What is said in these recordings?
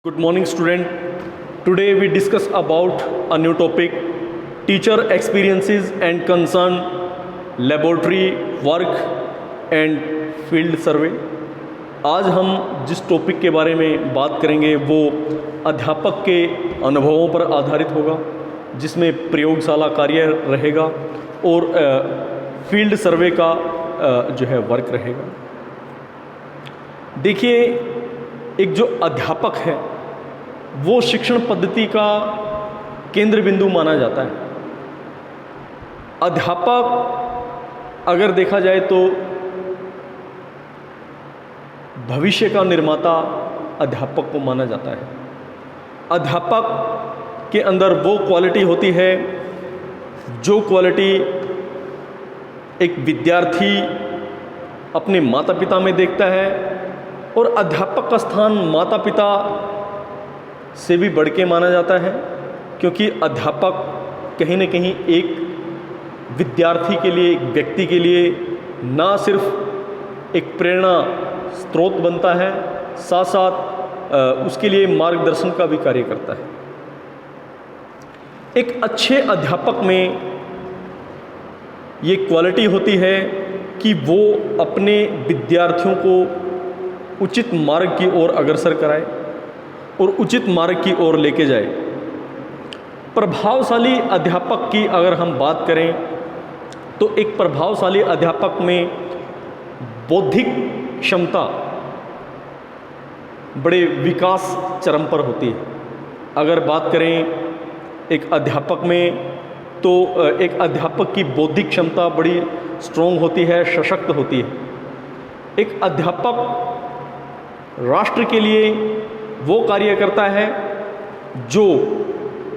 Good morning, student. Today we discuss about a new topic: teacher experiences and concern, laboratory work and field survey. आज हम जिस topic के बारे में बात करेंगे वो अध्यापक के अनुभवों पर आधारित होगा, जिसमें प्रयोगशाला कार्य रहेगा और फील्ड सर्वे का जो है वर्क रहेगा। देखिए, एक जो अध्यापक है वो शिक्षण पद्धति का केंद्र बिंदु माना जाता है। अध्यापक अगर देखा जाए तो भविष्य का निर्माता अध्यापक को माना जाता है। अध्यापक के अंदर वो क्वालिटी होती है जो क्वालिटी एक विद्यार्थी अपने माता पिता में देखता है, और अध्यापक का स्थान माता पिता से भी बढ़ के माना जाता है, क्योंकि अध्यापक कहीं न कहीं एक विद्यार्थी के लिए, एक व्यक्ति के लिए ना सिर्फ एक प्रेरणा स्रोत बनता है, साथ साथ उसके लिए मार्गदर्शन का भी कार्य करता है। एक अच्छे अध्यापक में ये क्वालिटी होती है कि वो अपने विद्यार्थियों को उचित मार्ग की ओर अग्रसर कराए और उचित मार्ग की ओर लेके जाए। प्रभावशाली अध्यापक की अगर हम बात करें तो एक प्रभावशाली अध्यापक में बौद्धिक क्षमता बड़े विकास चरम पर होती है। अगर बात करें एक अध्यापक में तो एक अध्यापक की बौद्धिक क्षमता बड़ी स्ट्रॉन्ग होती है, सशक्त होती है। एक अध्यापक राष्ट्र के लिए वो कार्य करता है जो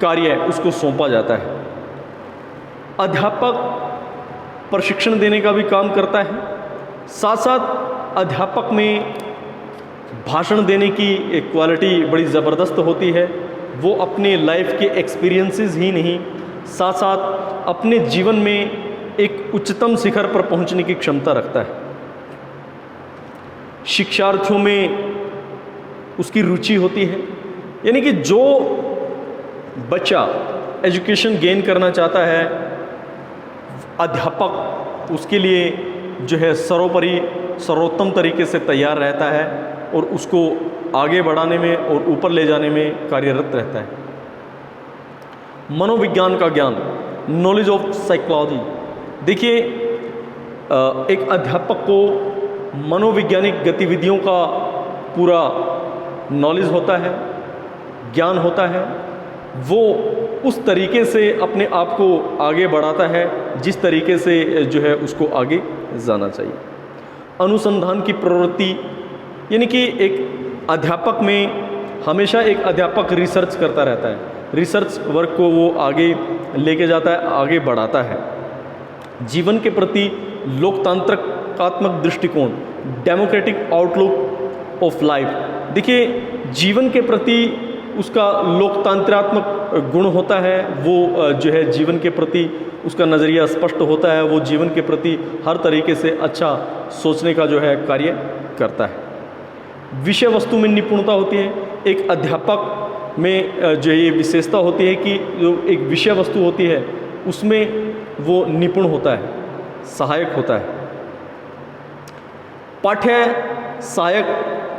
कार्य उसको सौंपा जाता है। अध्यापक प्रशिक्षण देने का भी काम करता है, साथ साथ अध्यापक में भाषण देने की एक क्वालिटी बड़ी ज़बरदस्त होती है। वो अपने लाइफ के एक्सपीरियंसेस ही नहीं, साथ साथ अपने जीवन में एक उच्चतम शिखर पर पहुंचने की क्षमता रखता है। शिक्षार्थियों में उसकी रुचि होती है, यानी कि जो बच्चा एजुकेशन गेन करना चाहता है, अध्यापक उसके लिए जो है सर्वोपरि सर्वोत्तम तरीके से तैयार रहता है और उसको आगे बढ़ाने में और ऊपर ले जाने में कार्यरत रहता है। मनोविज्ञान का ज्ञान, नॉलेज ऑफ साइकोलॉजी। देखिए, एक अध्यापक को मनोवैज्ञानिक गतिविधियों का पूरा नॉलेज होता है, ज्ञान होता है। वो उस तरीके से अपने आप को आगे बढ़ाता है जिस तरीके से जो है उसको आगे जाना चाहिए। अनुसंधान की प्रवृत्ति, यानी कि एक अध्यापक में हमेशा एक अध्यापक रिसर्च करता रहता है, रिसर्च वर्क को वो आगे लेके जाता है, आगे बढ़ाता है। जीवन के प्रति लोकतांत्रिकात्मक दृष्टिकोण, डेमोक्रेटिक आउटलुक ऑफ लाइफ। देखिए, जीवन के प्रति उसका लोकतांत्रात्मक गुण होता है। वो जो है जीवन के प्रति उसका नज़रिया स्पष्ट होता है। वो जीवन के प्रति हर तरीके से अच्छा सोचने का जो है कार्य करता है। विषय वस्तु में निपुणता होती है। एक अध्यापक में जो ये विशेषता होती है कि जो एक विषय वस्तु होती है उसमें वो निपुण होता है, सहायक होता है। पाठ्य सहायक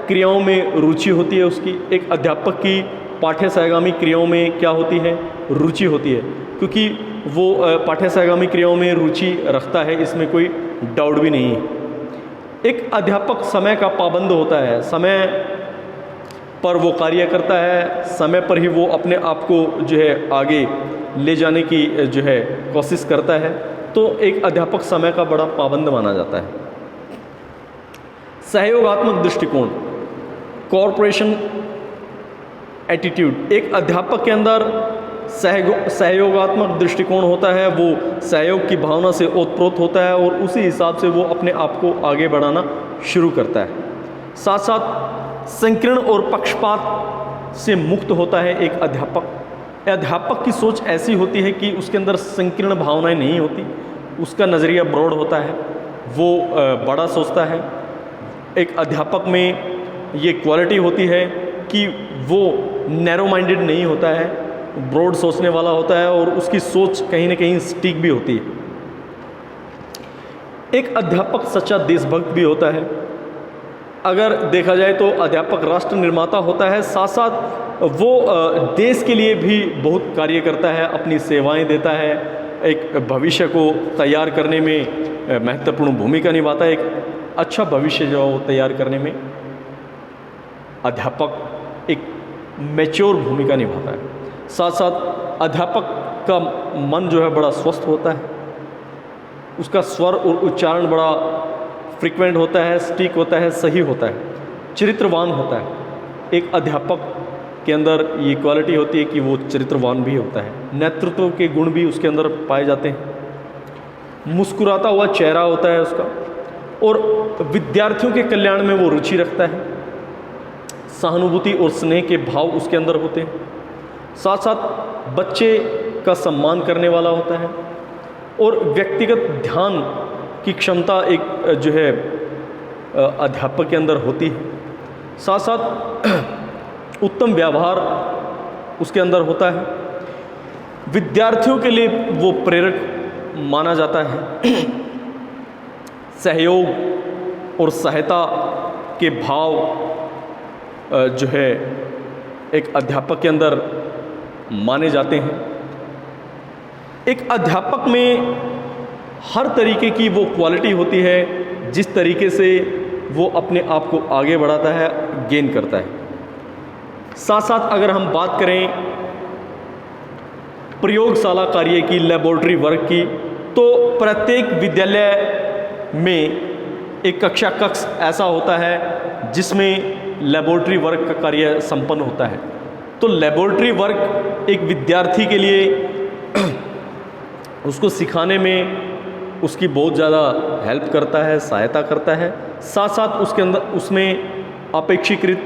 क्रियाओं में रुचि होती है उसकी। एक अध्यापक की पाठ्य सहगामी क्रियाओं में क्या होती है? रुचि होती है, क्योंकि वो पाठ्य सहगामी क्रियाओं में रुचि रखता है, इसमें कोई डाउट भी नहीं है। एक अध्यापक समय का पाबंद होता है, समय पर वो कार्य करता है, समय पर ही वो अपने आप को जो है आगे ले जाने की जो है कोशिश करता है। तो एक अध्यापक समय का बड़ा पाबंद माना जाता है। सहयोगात्मक दृष्टिकोण, कॉर्पोरेशन एटीट्यूड। एक अध्यापक के अंदर सहयोगात्मक दृष्टिकोण होता है। वो सहयोग की भावना से ओतप्रोत होता है और उसी हिसाब से वो अपने आप को आगे बढ़ाना शुरू करता है। साथ साथ संकीर्ण और पक्षपात से मुक्त होता है एक अध्यापक। अध्यापक की सोच ऐसी होती है कि उसके अंदर संकीर्ण भावनाएं नहीं होती, उसका नज़रिया ब्रॉड होता है, वो बड़ा सोचता है। एक अध्यापक में ये क्वालिटी होती है कि वो नैरो माइंडेड नहीं होता है, ब्रॉड सोचने वाला होता है और उसकी सोच कहीं ना कहीं सटीक भी होती है। एक अध्यापक सच्चा देशभक्त भी होता है। अगर देखा जाए तो अध्यापक राष्ट्र निर्माता होता है, साथ साथ वो देश के लिए भी बहुत कार्य करता है, अपनी सेवाएं देता है, एक भविष्य को तैयार करने में महत्वपूर्ण भूमिका निभाता है। एक अच्छा भविष्य जो है वो तैयार करने में अध्यापक एक मैच्योर भूमिका निभाता है। साथ साथ अध्यापक का मन जो है बड़ा स्वस्थ होता है, उसका स्वर और उच्चारण बड़ा फ्रीक्वेंट होता है, सटीक होता है, सही होता है, चरित्रवान होता है। एक अध्यापक के अंदर ये क्वालिटी होती है कि वो चरित्रवान भी होता है, नेतृत्व के गुण भी उसके अंदर पाए जाते हैं, मुस्कुराता हुआ चेहरा होता है उसका, और विद्यार्थियों के कल्याण में वो रुचि रखता है, सहानुभूति और स्नेह के भाव उसके अंदर होते हैं, साथ साथ बच्चे का सम्मान करने वाला होता है, और व्यक्तिगत ध्यान की क्षमता एक जो है अध्यापक के अंदर होती है। साथ साथ उत्तम व्यवहार उसके अंदर होता है, विद्यार्थियों के लिए वो प्रेरक माना जाता है, सहयोग और सहायता के भाव जो है एक अध्यापक के अंदर माने जाते हैं। एक अध्यापक में हर तरीके की वो क्वालिटी होती है जिस तरीके से वो अपने आप को आगे बढ़ाता है, गेन करता है। साथ साथ अगर हम बात करें प्रयोगशाला कार्य की, लेबोरेटरी वर्क की, तो प्रत्येक विद्यालय में एक कक्षा कक्ष ऐसा होता है जिसमें लेबोरेटरी वर्क का कार्य संपन्न होता है। तो लेबोरेटरी वर्क एक विद्यार्थी के लिए उसको सिखाने में उसकी बहुत ज़्यादा हेल्प करता है, सहायता करता है। साथ साथ उसके अंदर उसमें अपेक्षाकृत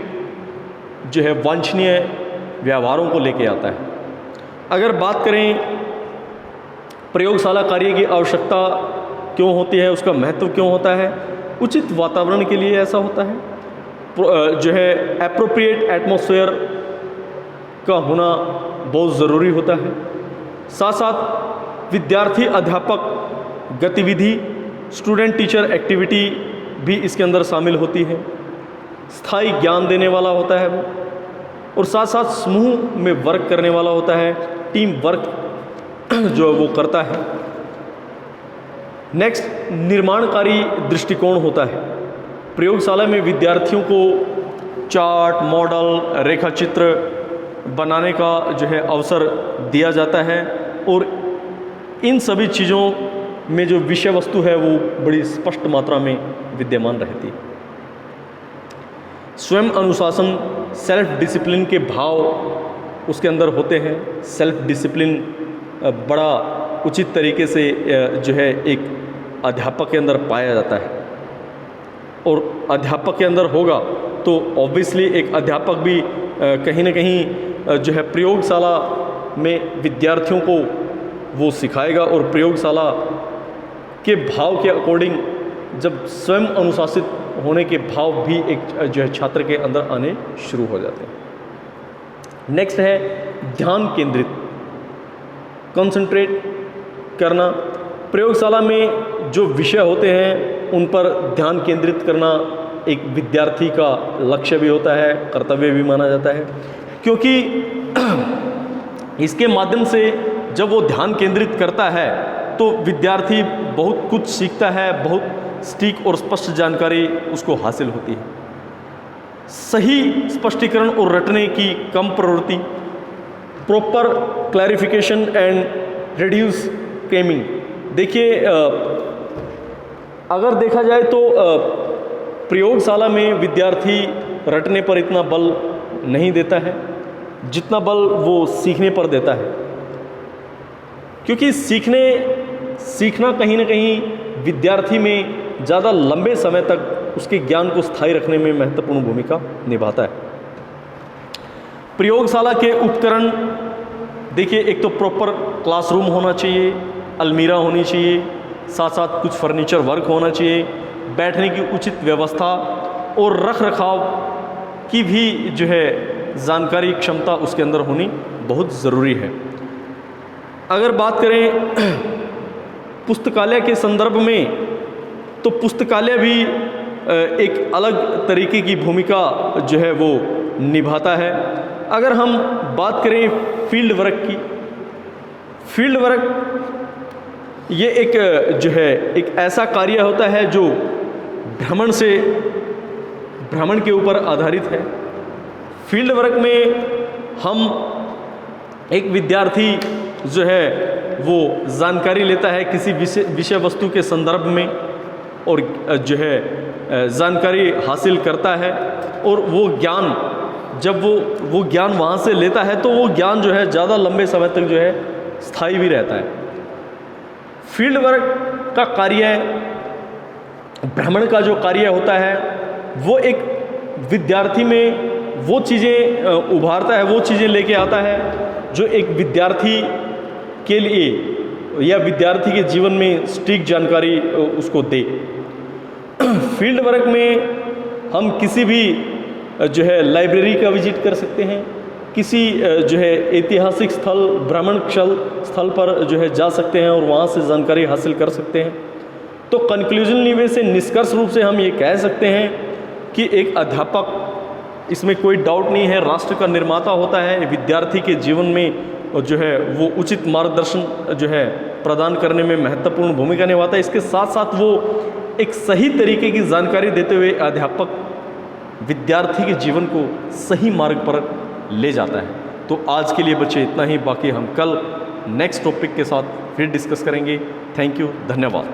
जो है वांछनीय व्यवहारों को लेके आता है। अगर बात करें प्रयोगशाला कार्य की आवश्यकता क्यों होती है, उसका महत्व क्यों होता है, उचित वातावरण के लिए ऐसा होता है, जो है एप्रोप्रिएट एटमॉस्फेयर का होना बहुत ज़रूरी होता है। साथ साथ विद्यार्थी अध्यापक गतिविधि, स्टूडेंट टीचर एक्टिविटी भी इसके अंदर शामिल होती है, स्थायी ज्ञान देने वाला होता है वो, और साथ साथ समूह में वर्क करने वाला होता है, टीम वर्क जो वो करता है। नेक्स्ट, निर्माणकारी दृष्टिकोण होता है। प्रयोगशाला में विद्यार्थियों को चार्ट, मॉडल, रेखाचित्र बनाने का जो है अवसर दिया जाता है, और इन सभी चीज़ों में जो विषय वस्तु है वो बड़ी स्पष्ट मात्रा में विद्यमान रहती है। स्वयं अनुशासन, सेल्फ डिसिप्लिन के भाव उसके अंदर होते हैं। सेल्फ डिसिप्लिन बड़ा उचित तरीके से जो है एक अध्यापक के अंदर पाया जाता है, और अध्यापक के अंदर होगा तो ऑब्वियसली एक अध्यापक भी कहीं ना कहीं जो है प्रयोगशाला में विद्यार्थियों को वो सिखाएगा, और प्रयोगशाला के भाव के अकॉर्डिंग जब स्वयं अनुशासित होने के भाव भी एक जो है छात्र के अंदर आने शुरू हो जाते हैं। नेक्स्ट है ध्यान केंद्रित, कंसंट्रेट करना। प्रयोगशाला में जो विषय होते हैं उन पर ध्यान केंद्रित करना एक विद्यार्थी का लक्ष्य भी होता है, कर्तव्य भी माना जाता है, क्योंकि इसके माध्यम से जब वो ध्यान केंद्रित करता है तो विद्यार्थी बहुत कुछ सीखता है, बहुत सटीक और स्पष्ट जानकारी उसको हासिल होती है। सही स्पष्टीकरण और रटने की कम प्रवृत्ति, प्रॉपर क्लैरिफिकेशन एंड रिड्यूस क्रेमिंग। देखिए अगर देखा जाए तो प्रयोगशाला में विद्यार्थी रटने पर इतना बल नहीं देता है जितना बल वो सीखने पर देता है, क्योंकि सीखना कहीं ना कहीं विद्यार्थी में ज़्यादा लंबे समय तक उसके ज्ञान को स्थायी रखने में महत्वपूर्ण भूमिका निभाता है। प्रयोगशाला के उपकरण देखिए, एक तो प्रॉपर क्लासरूम होना चाहिए, अलमीरा होनी चाहिए, साथ साथ कुछ फर्नीचर वर्क होना चाहिए, बैठने की उचित व्यवस्था और रख रखाव की भी जो है जानकारी क्षमता उसके अंदर होनी बहुत ज़रूरी है। अगर बात करें पुस्तकालय के संदर्भ में, तो पुस्तकालय भी एक अलग तरीके की भूमिका जो है वो निभाता है। अगर हम बात करें फील्ड वर्क की, फील्ड वर्क ये एक जो है एक ऐसा कार्य होता है जो भ्रमण के ऊपर आधारित है। फील्ड वर्क में हम एक विद्यार्थी जो है वो जानकारी लेता है किसी विषय वस्तु के संदर्भ में और जो है जानकारी हासिल करता है, और वो ज्ञान जब वो ज्ञान वहाँ से लेता है तो वो ज्ञान जो है ज़्यादा लंबे समय तक जो है स्थायी भी रहता है। फील्ड वर्क का कार्य, भ्रमण का जो कार्य होता है वो एक विद्यार्थी में वो चीज़ें उभारता है, वो चीज़ें लेके आता है जो एक विद्यार्थी के लिए या विद्यार्थी के जीवन में सटीक जानकारी उसको दे। फील्ड वर्क में हम किसी भी जो है लाइब्रेरी का विजिट कर सकते हैं, किसी जो है ऐतिहासिक स्थल, भ्रमण स्थल पर जो है जा सकते हैं और वहाँ से जानकारी हासिल कर सकते हैं। तो कंक्लूजन में से निष्कर्ष रूप से हम ये कह सकते हैं कि एक अध्यापक, इसमें कोई डाउट नहीं है, राष्ट्र का निर्माता होता है। विद्यार्थी के जीवन में जो है वो उचित मार्गदर्शन जो है प्रदान करने में महत्वपूर्ण भूमिका निभाता है। इसके साथ साथ वो एक सही तरीके की जानकारी देते हुए अध्यापक विद्यार्थी के जीवन को सही मार्ग पर ले जाता है। तो आज के लिए बच्चे इतना ही, बाकी हम कल नेक्स्ट टॉपिक के साथ फिर डिस्कस करेंगे। थैंक यू, धन्यवाद।